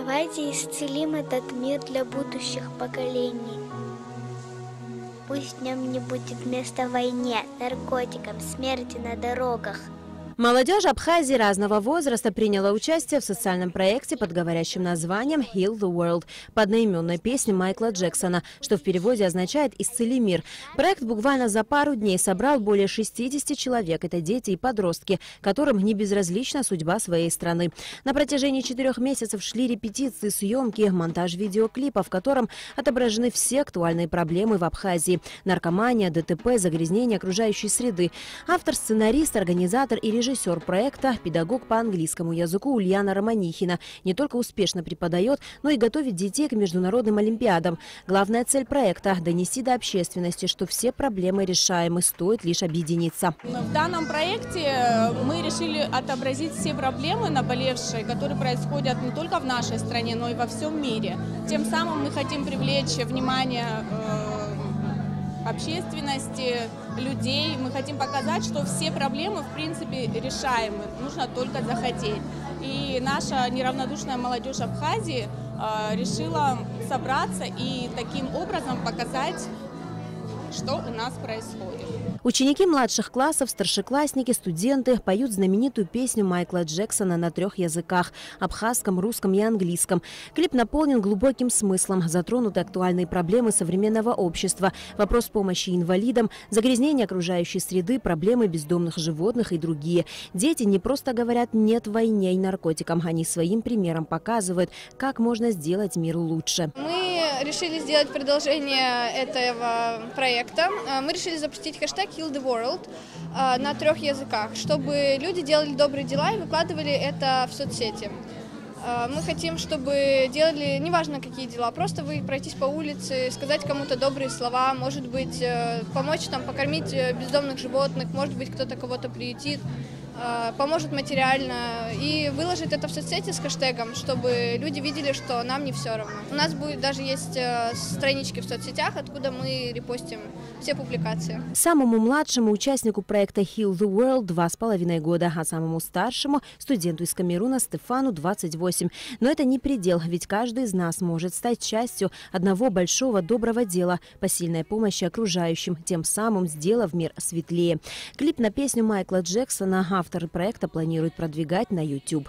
Давайте исцелим этот мир для будущих поколений. Пусть в нем не будет места войне, наркотикам, смерти на дорогах. Молодежь Абхазии разного возраста приняла участие в социальном проекте под говорящим названием «Heal the World» по одноименной песне Майкла Джексона, что в переводе означает «Исцели мир». Проект буквально за пару дней собрал более 60 человек. Это дети и подростки, которым не безразлична судьба своей страны. На протяжении 4 месяцев шли репетиции, съемки, монтаж видеоклипа, в котором отображены все актуальные проблемы в Абхазии: наркомания, ДТП, загрязнение окружающей среды. Автор, сценарист, организатор и режиссер проекта, педагог по английскому языку Ульяна Романихина, не только успешно преподает, но и готовит детей к международным олимпиадам. Главная цель проекта – донести до общественности, что все проблемы решаемы, стоит лишь объединиться. В данном проекте мы решили отобразить все проблемы наболевшие, которые происходят не только в нашей стране, но и во всем мире. Тем самым мы хотим привлечь внимание общественности, людей. Мы хотим показать, что все проблемы в принципе решаемы, нужно только захотеть. И наша неравнодушная молодежь Абхазии решила собраться и таким образом показать, что у нас происходит. Ученики младших классов, старшеклассники, студенты поют знаменитую песню Майкла Джексона на 3 языках – абхазском, русском и английском. Клип наполнен глубоким смыслом, затронуты актуальные проблемы современного общества, вопрос помощи инвалидам, загрязнение окружающей среды, проблемы бездомных животных и другие. Дети не просто говорят «нет войне и наркотикам», они своим примером показывают, как можно сделать мир лучше. Мы решили сделать продолжение этого проекта. Мы решили запустить хэштег Heal the World на 3 языках, чтобы люди делали добрые дела и выкладывали это в соцсети. Мы хотим, чтобы делали, неважно какие дела, просто вы пройтись по улице, сказать кому-то добрые слова, может быть, помочь там покормить бездомных животных, может быть, кто-то кого-то приютит, поможет материально, и выложить это в соцсети с хэштегом, чтобы люди видели, что нам не все равно. У нас будет даже есть странички в соцсетях, откуда мы репостим все публикации. Самому младшему участнику проекта Heal the World 2,5 года, а самому старшему студенту из Камеруна Стефану 28. Но это не предел, ведь каждый из нас может стать частью одного большого доброго дела, посильной помощи окружающим, тем самым сделав мир светлее. Клип на песню Майкла Джексона авторы проекта планируют продвигать на YouTube.